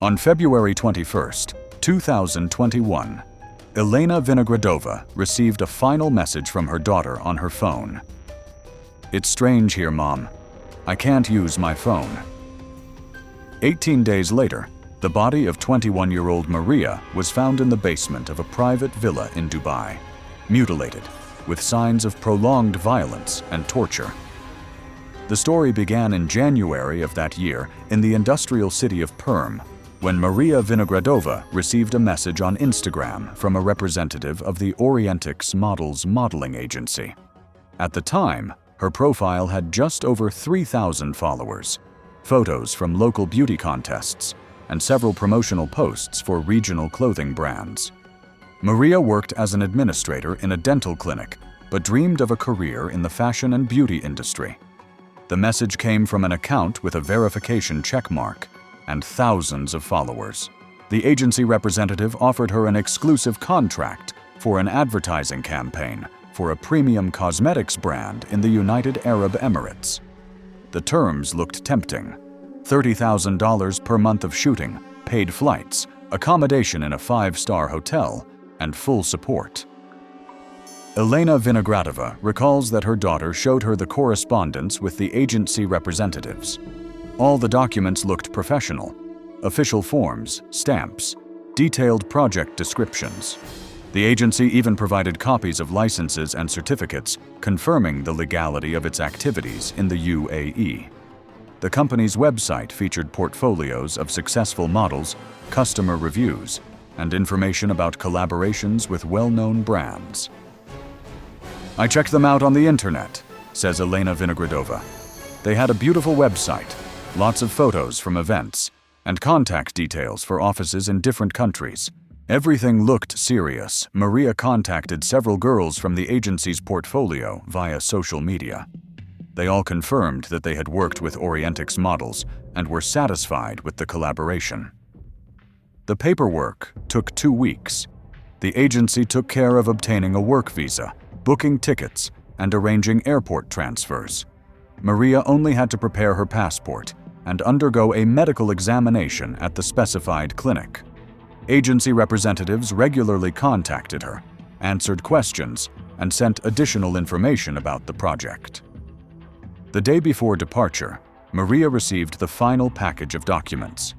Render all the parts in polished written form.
On February 21, 2021, Elena Vinogradova received a final message from her daughter on her phone. "It's strange here, Mom. I can't use my phone." 18 days later, the body of 21-year-old Maria was found in the basement of a private villa in Dubai, mutilated, with signs of prolonged violence and torture. The story began in January of that year in the industrial city of Perm, when Maria Vinogradova received a message on Instagram from a representative of the Orientix Models modeling agency. At the time, her profile had just over 3,000 followers, photos from local beauty contests, and several promotional posts for regional clothing brands. Maria worked as an administrator in a dental clinic, but dreamed of a career in the fashion and beauty industry. The message came from an account with a verification checkmark and thousands of followers. The agency representative offered her an exclusive contract for an advertising campaign for a premium cosmetics brand in the United Arab Emirates. The terms looked tempting: $30,000 per month of shooting, paid flights, accommodation in a 5-star hotel, and full support. Elena Vinogradova recalls that her daughter showed her the correspondence with the agency representatives. All the documents looked professional: official forms, stamps, detailed project descriptions. The agency even provided copies of licenses and certificates confirming the legality of its activities in the UAE. The company's website featured portfolios of successful models, customer reviews, and information about collaborations with well-known brands. "I checked them out on the internet," says Elena Vinogradova. "They had a beautiful website, lots of photos from events, and contact details for offices in different countries. Everything looked serious." Maria contacted several girls from the agency's portfolio via social media. They all confirmed that they had worked with Orientix Models and were satisfied with the collaboration. The paperwork took 2 weeks. The agency took care of obtaining a work visa, booking tickets, and arranging airport transfers. Maria only had to prepare her passport and undergo a medical examination at the specified clinic. Agency representatives regularly contacted her, answered questions, and sent additional information about the project. The day before departure, Maria received the final package of documents: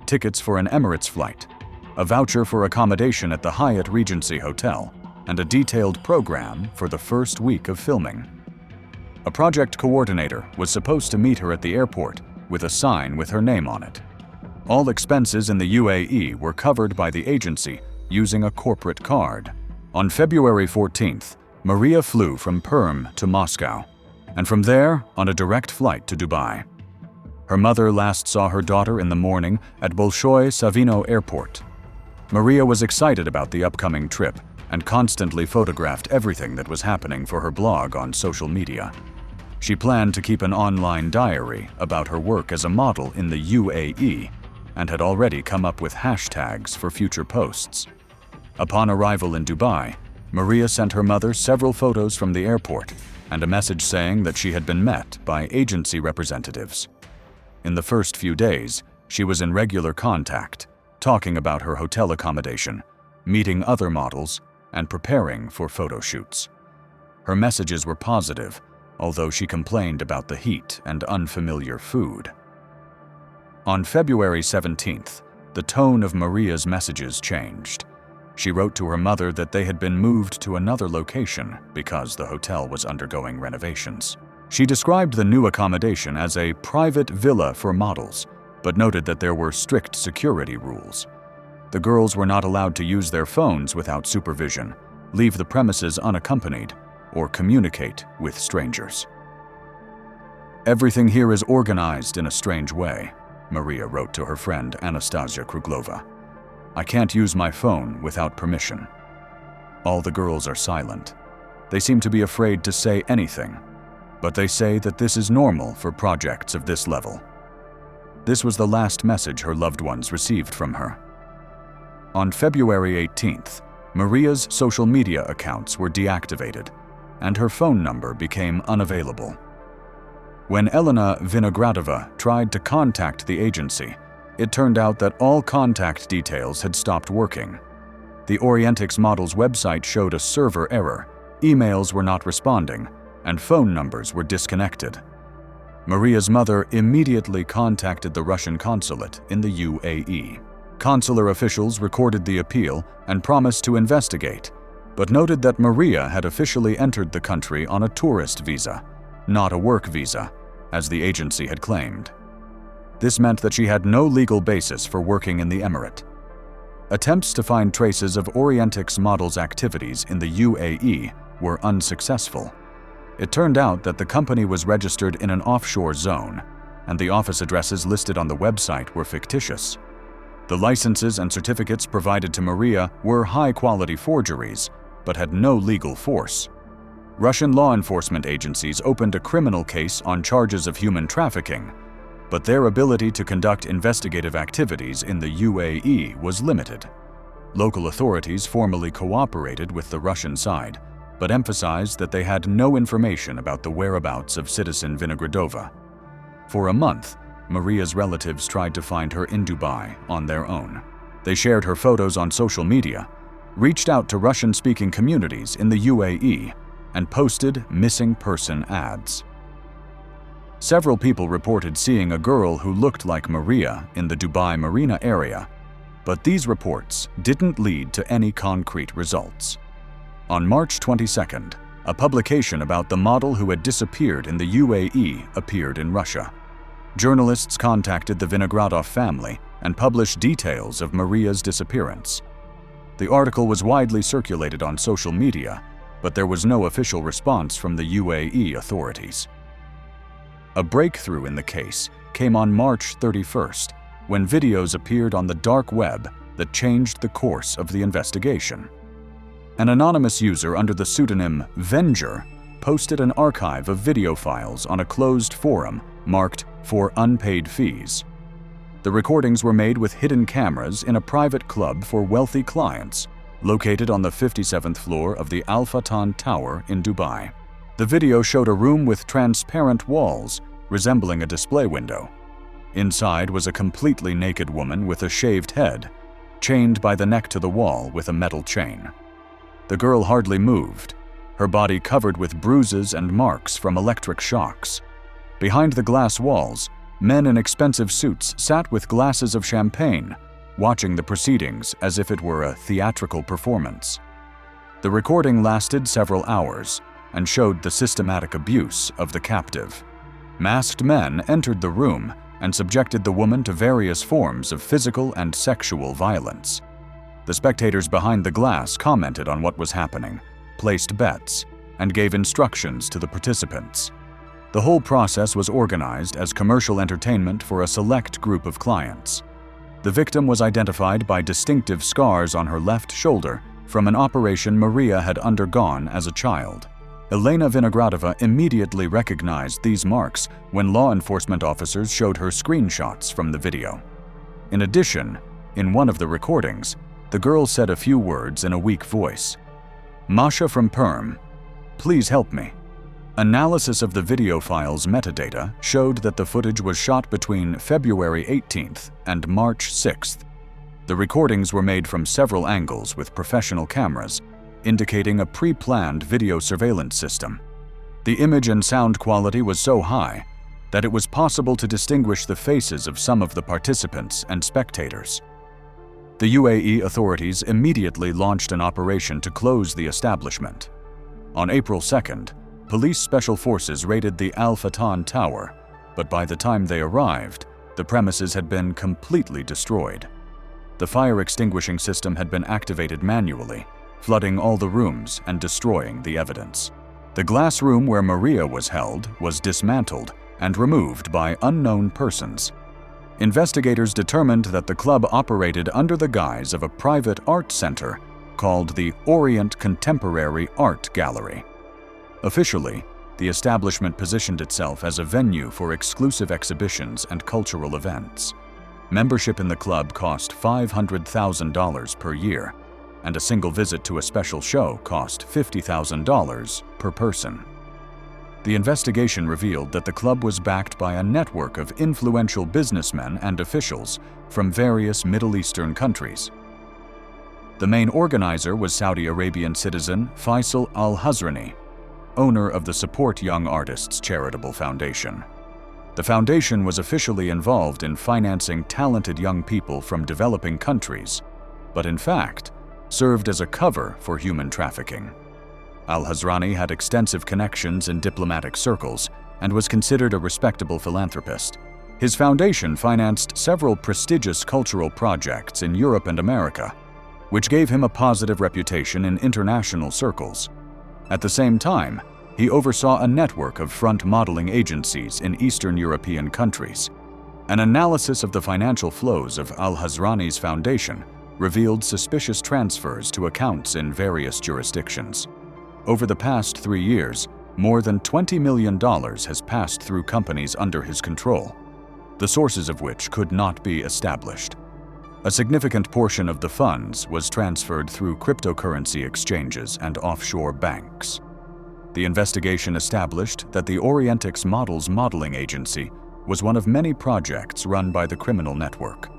tickets for an Emirates flight, a voucher for accommodation at the Hyatt Regency Hotel, and a detailed program for the first week of filming. A project coordinator was supposed to meet her at the airport with a sign with her name on it. All expenses in the UAE were covered by the agency using a corporate card. On February 14th, Maria flew from Perm to Moscow, and from there on a direct flight to Dubai. Her mother last saw her daughter in the morning at Bolshoi Savino Airport. Maria was excited about the upcoming trip and constantly photographed everything that was happening for her blog on social media. She planned to keep an online diary about her work as a model in the UAE and had already come up with hashtags for future posts. Upon arrival in Dubai, Maria sent her mother several photos from the airport and a message saying that she had been met by agency representatives. In the first few days, she was in regular contact, talking about her hotel accommodation, meeting other models, and preparing for photo shoots. Her messages were positive, although she complained about the heat and unfamiliar food. On February 17th, the tone of Maria's messages changed. She wrote to her mother that they had been moved to another location because the hotel was undergoing renovations. She described the new accommodation as a private villa for models, but noted that there were strict security rules. The girls were not allowed to use their phones without supervision, leave the premises unaccompanied, or communicate with strangers. "Everything here is organized in a strange way," Maria wrote to her friend Anastasia Kruglova. "I can't use my phone without permission." All the girls are silent. They seem to be afraid to say anything, but they say that this is normal for projects of this level. This was the last message her loved ones received from her. On February 18th, Maria's social media accounts were deactivated, and her phone number became unavailable. When Elena Vinogradova tried to contact the agency, It turned out that all contact details had stopped working. The Orientix model's website showed a server error, emails were not responding, and phone numbers were disconnected. Maria's mother immediately contacted the Russian consulate in the UAE. Consular officials recorded the appeal and promised to investigate, but noted that Maria had officially entered the country on a tourist visa, not a work visa, as the agency had claimed. This meant that she had no legal basis for working in the emirate. Attempts to find traces of Orientix model's activities in the UAE were unsuccessful. It turned out that the company was registered in an offshore zone, and the office addresses listed on the website were fictitious. The licenses and certificates provided to Maria were high-quality forgeries, but had no legal force. Russian law enforcement agencies opened a criminal case on charges of human trafficking, but their ability to conduct investigative activities in the UAE was limited. Local authorities formally cooperated with the Russian side, but emphasized that they had no information about the whereabouts of citizen Vinogradova. For a month, Maria's relatives tried to find her in Dubai on their own. They shared her photos on social media, reached out to Russian-speaking communities in the UAE, and posted missing person ads. Several people reported seeing a girl who looked like Maria in the Dubai Marina area, but these reports didn't lead to any concrete results. On March 22nd, a publication about the model who had disappeared in the UAE appeared in Russia. Journalists contacted the Vinogradov family and published details of Maria's disappearance. The article was widely circulated on social media, but there was no official response from the UAE authorities. A breakthrough in the case came on March 31st, when videos appeared on the dark web that changed the course of the investigation. An anonymous user under the pseudonym Venger posted an archive of video files on a closed forum marked for unpaid fees. The recordings were made with hidden cameras in a private club for wealthy clients, located on the 57th floor of the Al Fatan Tower in Dubai. The video showed a room with transparent walls resembling a display window. Inside was a completely naked woman with a shaved head, chained by the neck to the wall with a metal chain. The girl hardly moved, her body covered with bruises and marks from electric shocks. Behind the glass walls, men in expensive suits sat with glasses of champagne, watching the proceedings as if it were a theatrical performance. The recording lasted several hours and showed the systematic abuse of the captive. Masked men entered the room and subjected the woman to various forms of physical and sexual violence. The spectators behind the glass commented on what was happening, placed bets, and gave instructions to the participants. The whole process was organized as commercial entertainment for a select group of clients. The victim was identified by distinctive scars on her left shoulder from an operation Maria had undergone as a child. Elena Vinogradova immediately recognized these marks when law enforcement officers showed her screenshots from the video. In addition, in one of the recordings, the girl said a few words in a weak voice. "Masha from Perm, please help me." Analysis of the video file's metadata showed that the footage was shot between February 18th and March 6th. The recordings were made from several angles with professional cameras, indicating a pre-planned video surveillance system. The image and sound quality was so high that it was possible to distinguish the faces of some of the participants and spectators. The UAE authorities immediately launched an operation to close the establishment. On April 2nd, police special forces raided the Al Fatan Tower, but by the time they arrived, the premises had been completely destroyed. The fire extinguishing system had been activated manually, flooding all the rooms and destroying the evidence. The glass room where Maria was held was dismantled and removed by unknown persons. Investigators determined that the club operated under the guise of a private art center called the Orient Contemporary Art Gallery. Officially, the establishment positioned itself as a venue for exclusive exhibitions and cultural events. Membership in the club cost $500,000 per year, and a single visit to a special show cost $50,000 per person. The investigation revealed that the club was backed by a network of influential businessmen and officials from various Middle Eastern countries. The main organizer was Saudi Arabian citizen Faisal al-Hazrani, owner of the Support Young Artists Charitable Foundation. The foundation was officially involved in financing talented young people from developing countries, but in fact, served as a cover for human trafficking. Al-Hazrani had extensive connections in diplomatic circles and was considered a respectable philanthropist. His foundation financed several prestigious cultural projects in Europe and America, which gave him a positive reputation in international circles. At the same time, he oversaw a network of front modeling agencies in Eastern European countries. An analysis of the financial flows of Al-Hazrani's foundation revealed suspicious transfers to accounts in various jurisdictions. Over the past 3 years, more than $20 million has passed through companies under his control, the sources of which could not be established. A significant portion of the funds was transferred through cryptocurrency exchanges and offshore banks. The investigation established that the Orientix Models modeling agency was one of many projects run by the criminal network.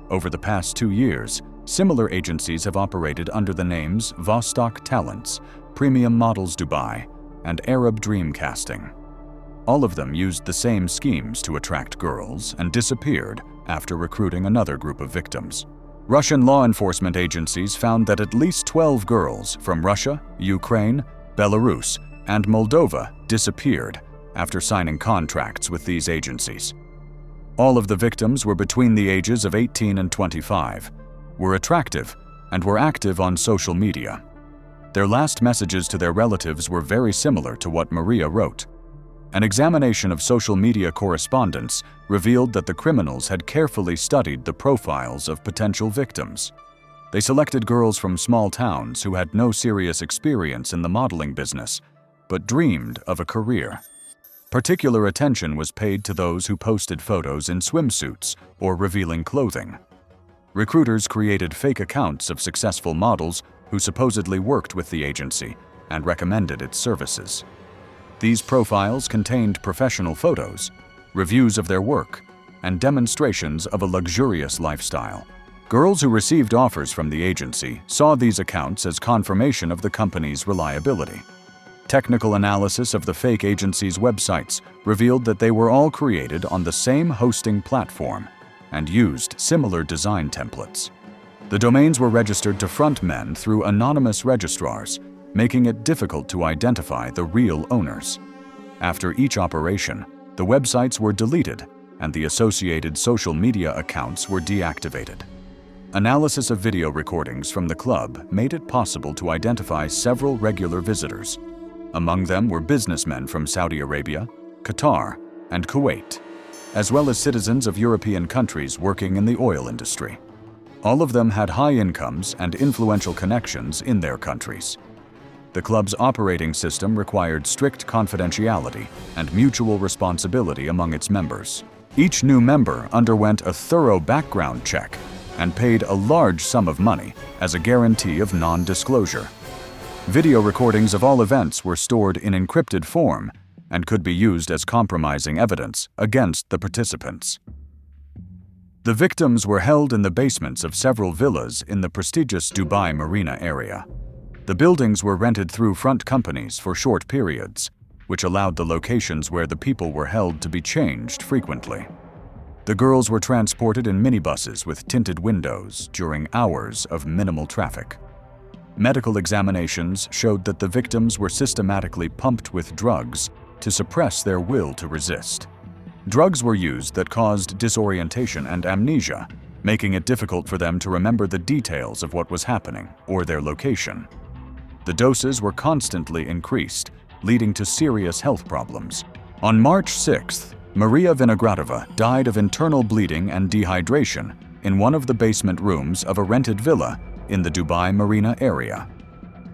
Over the past 2 years, similar agencies have operated under the names Vostok Talents, Premium Models Dubai, and Arab Dream Casting. All of them used the same schemes to attract girls and disappeared after recruiting another group of victims. Russian law enforcement agencies found that at least 12 girls from Russia, Ukraine, Belarus, and Moldova disappeared after signing contracts with these agencies. All of the victims were between the ages of 18 and 25, were attractive, and were active on social media. Their last messages to their relatives were very similar to what Maria wrote. An examination of social media correspondence revealed that the criminals had carefully studied the profiles of potential victims. They selected girls from small towns who had no serious experience in the modeling business, but dreamed of a career. Particular attention was paid to those who posted photos in swimsuits or revealing clothing. Recruiters created fake accounts of successful models who supposedly worked with the agency and recommended its services. These profiles contained professional photos, reviews of their work, and demonstrations of a luxurious lifestyle. Girls who received offers from the agency saw these accounts as confirmation of the company's reliability. Technical analysis of the fake agency's websites revealed that they were all created on the same hosting platform and used similar design templates. The domains were registered to front men through anonymous registrars, making it difficult to identify the real owners. After each operation, the websites were deleted and the associated social media accounts were deactivated. Analysis of video recordings from the club made it possible to identify several regular visitors. Among them were businessmen from Saudi Arabia, Qatar, and Kuwait, as well as citizens of European countries working in the oil industry. All of them had high incomes and influential connections in their countries. The club's operating system required strict confidentiality and mutual responsibility among its members. Each new member underwent a thorough background check and paid a large sum of money as a guarantee of non-disclosure. Video recordings of all events were stored in encrypted form and could be used as compromising evidence against the participants. The victims were held in the basements of several villas in the prestigious Dubai Marina area. The buildings were rented through front companies for short periods, which allowed the locations where the people were held to be changed frequently. The girls were transported in minibuses with tinted windows during hours of minimal traffic. Medical examinations showed that the victims were systematically pumped with drugs to suppress their will to resist. Drugs were used that caused disorientation and amnesia, making it difficult for them to remember the details of what was happening or their location. The doses were constantly increased, leading to serious health problems. On March 6th, Maria Vinogradova died of internal bleeding and dehydration in one of the basement rooms of a rented villa in the Dubai Marina area.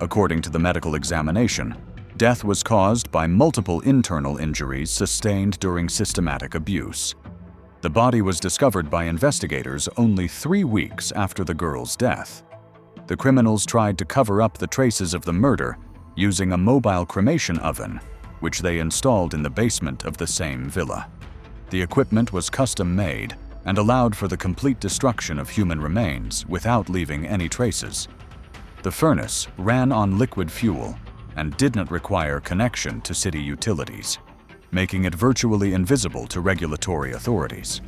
According to the medical examination, death was caused by multiple internal injuries sustained during systematic abuse. The body was discovered by investigators only 3 weeks after the girl's death. The criminals tried to cover up the traces of the murder using a mobile cremation oven which they installed in the basement of the same villa. The equipment was custom-made and allowed for the complete destruction of human remains without leaving any traces. The furnace ran on liquid fuel and did not require connection to city utilities, making it virtually invisible to regulatory authorities.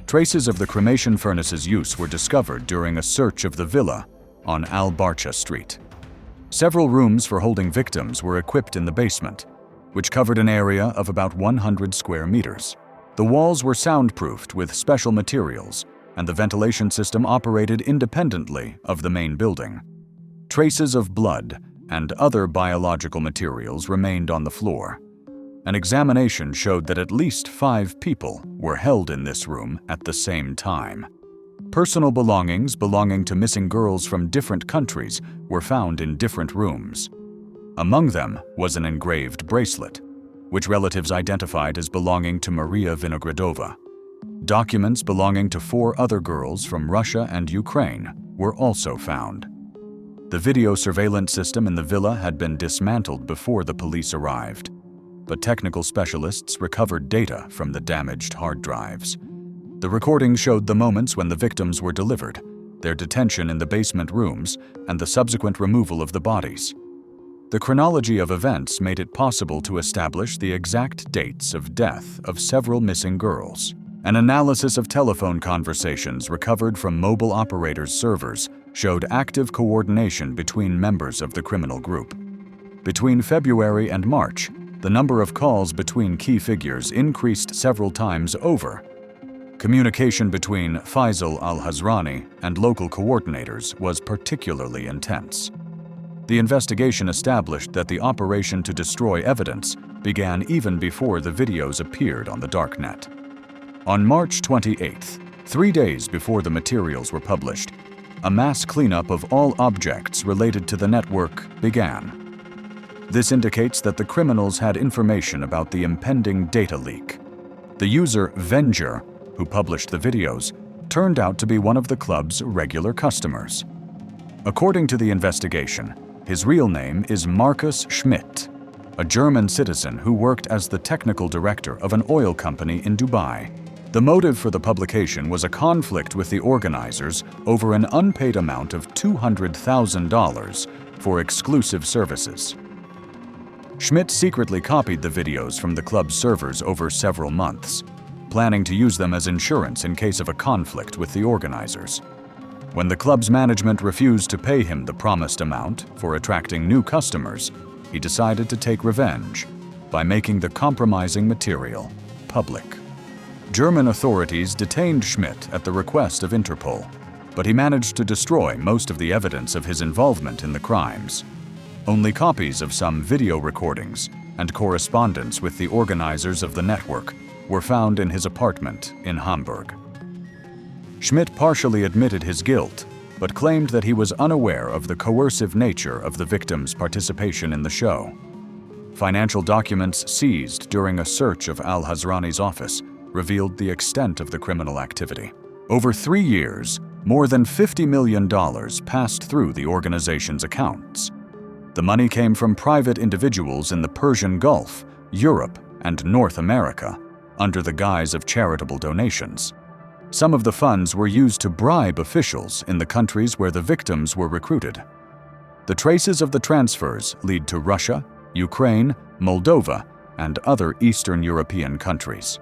Traces of the cremation furnace's use were discovered during a search of the villa on Al Barcha Street. Several rooms for holding victims were equipped in the basement, which covered an area of about 100 square meters. The walls were soundproofed with special materials, and the ventilation system operated independently of the main building. Traces of blood and other biological materials remained on the floor. An examination showed that at least 5 people were held in this room at the same time. Personal belongings belonging to missing girls from different countries were found in different rooms. Among them was an engraved bracelet, which relatives identified as belonging to Maria Vinogradova. Documents belonging to 4 other girls from Russia and Ukraine were also found. The video surveillance system in the villa had been dismantled before the police arrived, but technical specialists recovered data from the damaged hard drives. The recording showed the moments when the victims were delivered, their detention in the basement rooms, and the subsequent removal of the bodies. The chronology of events made it possible to establish the exact dates of death of several missing girls. An analysis of telephone conversations recovered from mobile operators' servers showed active coordination between members of the criminal group. Between February and March, the number of calls between key figures increased several times over. Communication between Faisal al-Hazrani and local coordinators was particularly intense. The investigation established that the operation to destroy evidence began even before the videos appeared on the darknet. On March 28th, 3 days before the materials were published, a mass cleanup of all objects related to the network began. This indicates that the criminals had information about the impending data leak. The user Venger, who published the videos, turned out to be one of the club's regular customers. According to the investigation, his real name is Markus Schmidt, a German citizen who worked as the technical director of an oil company in Dubai. The motive for the publication was a conflict with the organizers over an unpaid amount of $200,000 for exclusive services. Schmidt secretly copied the videos from the club's servers over several months, planning to use them as insurance in case of a conflict with the organizers. When the club's management refused to pay him the promised amount for attracting new customers, he decided to take revenge by making the compromising material public. German authorities detained Schmidt at the request of Interpol, but he managed to destroy most of the evidence of his involvement in the crimes. Only copies of some video recordings and correspondence with the organizers of the network were found in his apartment in Hamburg. Schmidt partially admitted his guilt, but claimed that he was unaware of the coercive nature of the victims' participation in the show. Financial documents seized during a search of al-Hazrani's office revealed the extent of the criminal activity. Over 3 years, more than $50 million passed through the organization's accounts. The money came from private individuals in the Persian Gulf, Europe, and North America, under the guise of charitable donations. Some of the funds were used to bribe officials in the countries where the victims were recruited. The traces of the transfers lead to Russia, Ukraine, Moldova, and other Eastern European countries.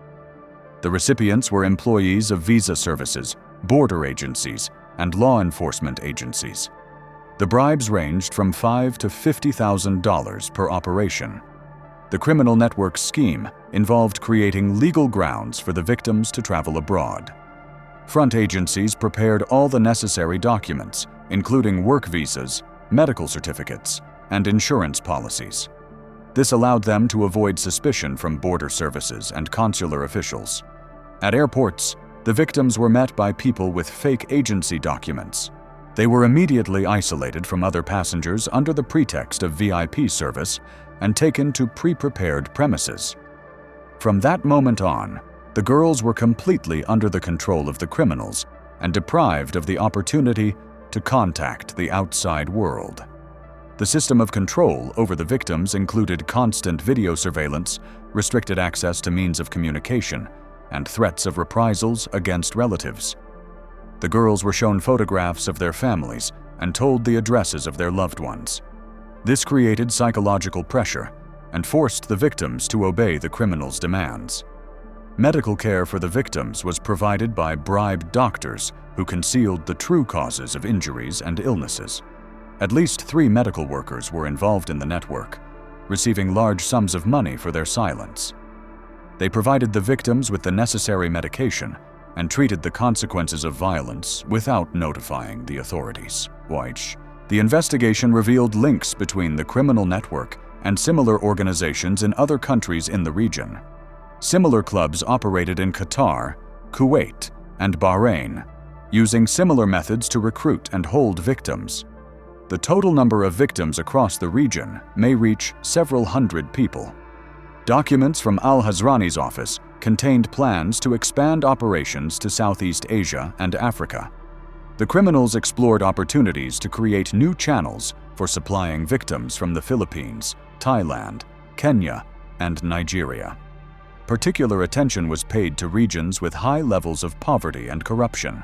The recipients were employees of visa services, border agencies, and law enforcement agencies. The bribes ranged from $5,000 to $50,000 per operation. The criminal network's scheme involved creating legal grounds for the victims to travel abroad. Front agencies prepared all the necessary documents, including work visas, medical certificates, and insurance policies. This allowed them to avoid suspicion from border services and consular officials. At airports, the victims were met by people with fake agency documents. They were immediately isolated from other passengers under the pretext of VIP service and taken to pre-prepared premises. From that moment on, the girls were completely under the control of the criminals and deprived of the opportunity to contact the outside world. The system of control over the victims included constant video surveillance, restricted access to means of communication, and threats of reprisals against relatives. The girls were shown photographs of their families and told the addresses of their loved ones. This created psychological pressure and forced the victims to obey the criminals' demands. Medical care for the victims was provided by bribed doctors who concealed the true causes of injuries and illnesses. At least 3 medical workers were involved in the network, receiving large sums of money for their silence. They provided the victims with the necessary medication and treated the consequences of violence without notifying the authorities. The investigation revealed links between the criminal network and similar organizations in other countries in the region. Similar clubs operated in Qatar, Kuwait, and Bahrain, using similar methods to recruit and hold victims. The total number of victims across the region may reach several hundred people. Documents from al-Hazrani's office contained plans to expand operations to Southeast Asia and Africa. The criminals explored opportunities to create new channels for supplying victims from the Philippines, Thailand, Kenya, and Nigeria. Particular attention was paid to regions with high levels of poverty and corruption.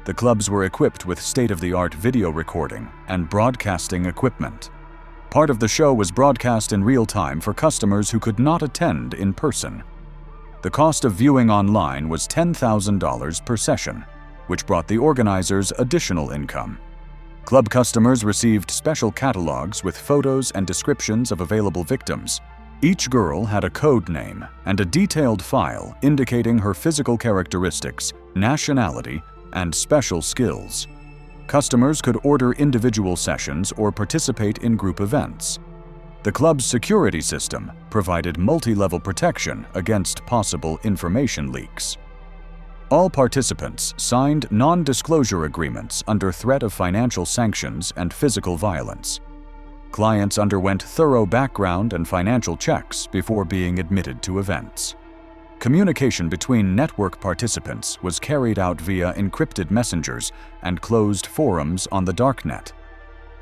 The clubs were equipped with state-of-the-art video recording and broadcasting equipment. Part of the show was broadcast in real time for customers who could not attend in person. The cost of viewing online was $10,000 per session, which brought the organizers additional income. Club customers received special catalogs with photos and descriptions of available victims. Each girl had a code name and a detailed file indicating her physical characteristics, nationality, and special skills. Customers could order individual sessions or participate in group events. The club's security system provided multi-level protection against possible information leaks. All participants signed non-disclosure agreements under threat of financial sanctions and physical violence. Clients underwent thorough background and financial checks before being admitted to events. Communication between network participants was carried out via encrypted messengers and closed forums on the darknet.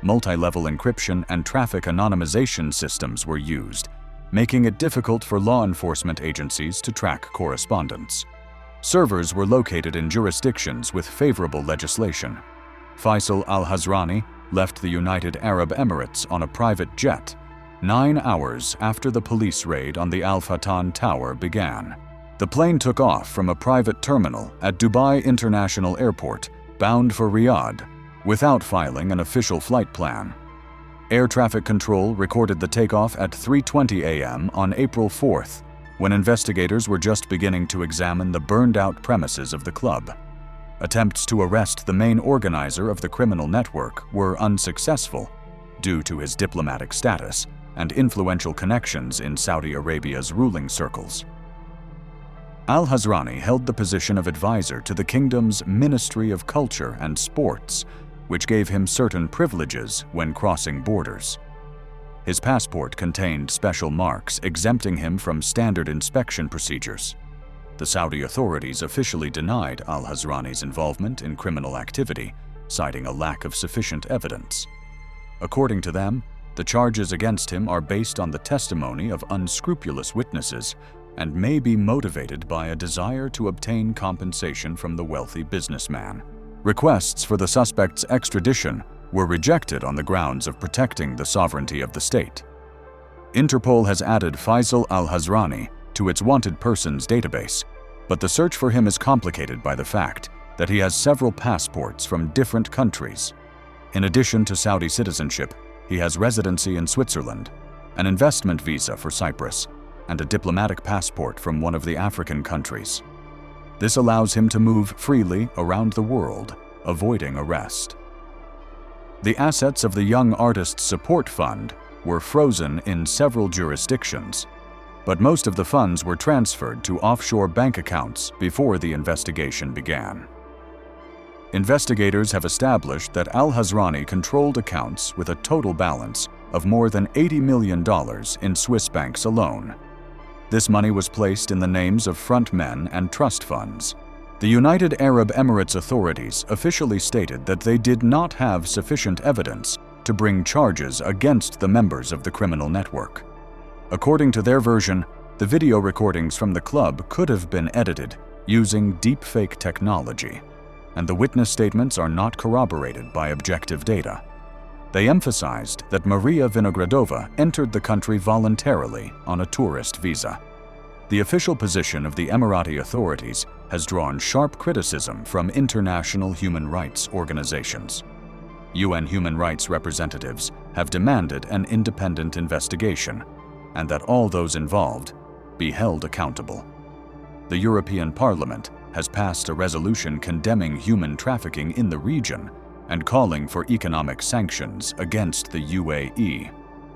Multi-level encryption and traffic anonymization systems were used, making it difficult for law enforcement agencies to track correspondence. Servers were located in jurisdictions with favorable legislation. Faisal al-Hazrani left the United Arab Emirates on a private jet 9 hours after the police raid on the Al Fatan Tower began. The plane took off from a private terminal at Dubai International Airport, bound for Riyadh, without filing an official flight plan. Air traffic control recorded the takeoff at 3:20 a.m. on April 4th, when investigators were just beginning to examine the burned-out premises of the club. Attempts to arrest the main organizer of the criminal network were unsuccessful due to his diplomatic status and influential connections in Saudi Arabia's ruling circles. Al-Hazrani held the position of advisor to the kingdom's Ministry of Culture and Sports, which gave him certain privileges when crossing borders. His passport contained special marks exempting him from standard inspection procedures. The Saudi authorities officially denied al-Hazrani's involvement in criminal activity, citing a lack of sufficient evidence. According to them, the charges against him are based on the testimony of unscrupulous witnesses and may be motivated by a desire to obtain compensation from the wealthy businessman. Requests for the suspect's extradition were rejected on the grounds of protecting the sovereignty of the state. Interpol has added Faisal al-Hazrani to its wanted persons database, but the search for him is complicated by the fact that he has several passports from different countries. In addition to Saudi citizenship, he has residency in Switzerland, an investment visa for Cyprus, and a diplomatic passport from one of the African countries. This allows him to move freely around the world, avoiding arrest. The assets of the Young Artists Support Fund were frozen in several jurisdictions, but most of the funds were transferred to offshore bank accounts before the investigation began. Investigators have established that al-Hazrani controlled accounts with a total balance of more than $80 million in Swiss banks alone. This money was placed in the names of front men and trust funds. The United Arab Emirates authorities officially stated that they did not have sufficient evidence to bring charges against the members of the criminal network. According to their version, the video recordings from the club could have been edited using deepfake technology, and the witness statements are not corroborated by objective data. They emphasized that Maria Vinogradova entered the country voluntarily on a tourist visa. The official position of the Emirati authorities has drawn sharp criticism from international human rights organizations. UN human rights representatives have demanded an independent investigation, and that all those involved be held accountable. The European Parliament has passed a resolution condemning human trafficking in the region and calling for economic sanctions against the UAE.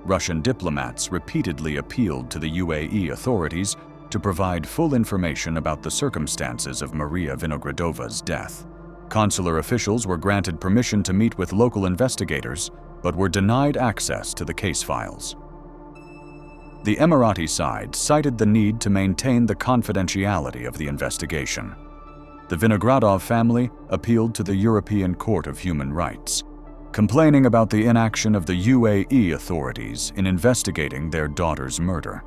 Russian diplomats repeatedly appealed to the UAE authorities to provide full information about the circumstances of Maria Vinogradova's death. Consular officials were granted permission to meet with local investigators, but were denied access to the case files. The Emirati side cited the need to maintain the confidentiality of the investigation. The Vinogradov family appealed to the European Court of Human Rights, complaining about the inaction of the UAE authorities in investigating their daughter's murder.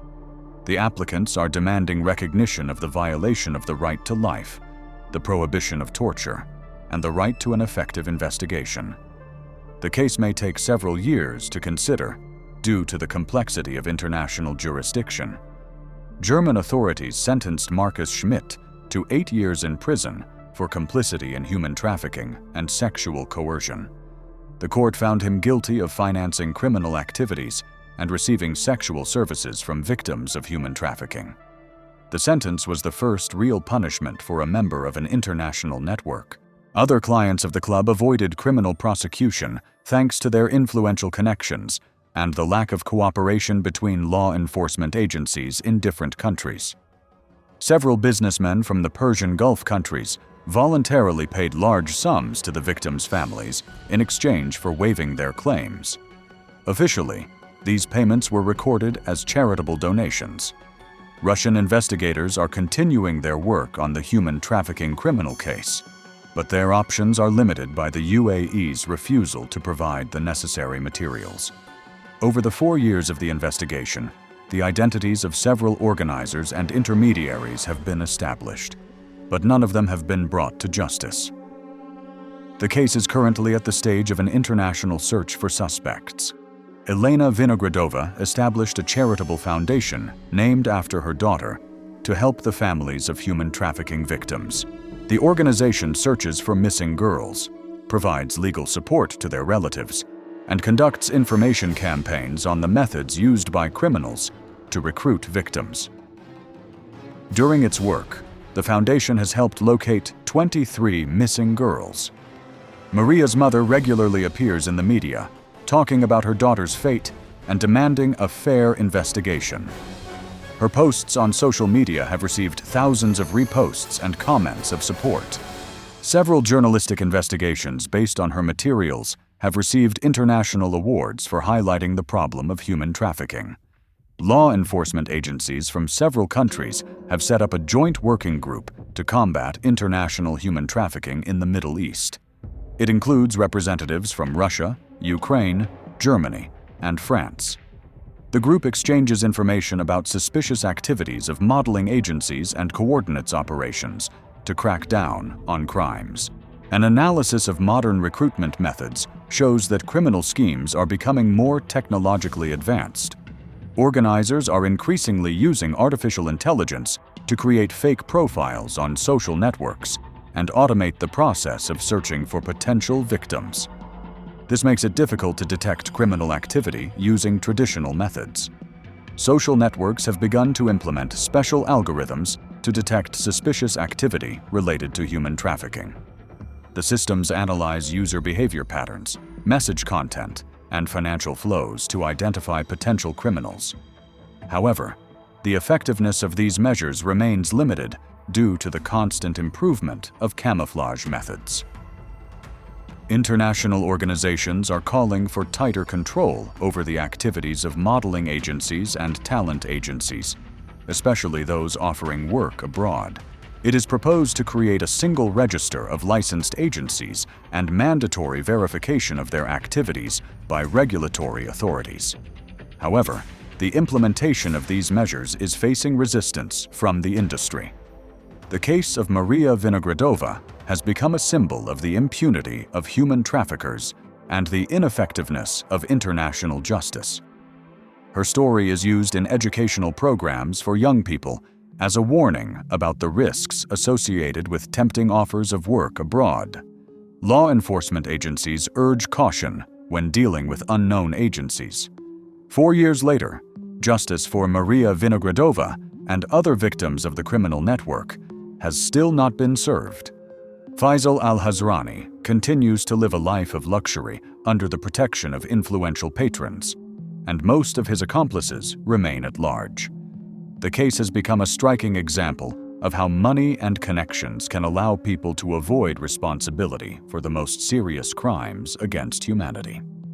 The applicants are demanding recognition of the violation of the right to life, the prohibition of torture, and the right to an effective investigation. The case may take several years to consider due to the complexity of international jurisdiction. German authorities sentenced Markus Schmidt to 8 years in prison for complicity in human trafficking and sexual coercion. The court found him guilty of financing criminal activities and receiving sexual services from victims of human trafficking. The sentence was the first real punishment for a member of an international network. Other clients of the club avoided criminal prosecution thanks to their influential connections and the lack of cooperation between law enforcement agencies in different countries. Several businessmen from the Persian Gulf countries voluntarily paid large sums to the victims' families in exchange for waiving their claims. Officially, these payments were recorded as charitable donations. Russian investigators are continuing their work on the human trafficking criminal case, but their options are limited by the UAE's refusal to provide the necessary materials. Over the 4 years of the investigation, the identities of several organizers and intermediaries have been established, but none of them have been brought to justice. The case is currently at the stage of an international search for suspects. Elena Vinogradova established a charitable foundation named after her daughter to help the families of human trafficking victims. The organization searches for missing girls, provides legal support to their relatives, and conducts information campaigns on the methods used by criminals to recruit victims. During its work, the foundation has helped locate 23 missing girls. Maria's mother regularly appears in the media, talking about her daughter's fate and demanding a fair investigation. Her posts on social media have received thousands of reposts and comments of support. Several journalistic investigations based on her materials have received international awards for highlighting the problem of human trafficking. Law enforcement agencies from several countries have set up a joint working group to combat international human trafficking in the Middle East. It includes representatives from Russia, Ukraine, Germany, and France. The group exchanges information about suspicious activities of modeling agencies and coordinates operations to crack down on crimes. An analysis of modern recruitment methods shows that criminal schemes are becoming more technologically advanced. Organizers are increasingly using artificial intelligence to create fake profiles on social networks and automate the process of searching for potential victims. This makes it difficult to detect criminal activity using traditional methods. Social networks have begun to implement special algorithms to detect suspicious activity related to human trafficking. The systems analyze user behavior patterns, message content, and financial flows to identify potential criminals. However, the effectiveness of these measures remains limited due to the constant improvement of camouflage methods. International organizations are calling for tighter control over the activities of modeling agencies and talent agencies, especially those offering work abroad. It is proposed to create a single register of licensed agencies and mandatory verification of their activities by regulatory authorities. However, the implementation of these measures is facing resistance from the industry. The case of Maria Vinogradova has become a symbol of the impunity of human traffickers and the ineffectiveness of international justice. Her story is used in educational programs for young people as a warning about the risks associated with tempting offers of work abroad. Law enforcement agencies urge caution when dealing with unknown agencies. 4 years later, justice for Maria Vinogradova and other victims of the criminal network has still not been served. Faisal al-Hazrani continues to live a life of luxury under the protection of influential patrons, and most of his accomplices remain at large. The case has become a striking example of how money and connections can allow people to avoid responsibility for the most serious crimes against humanity.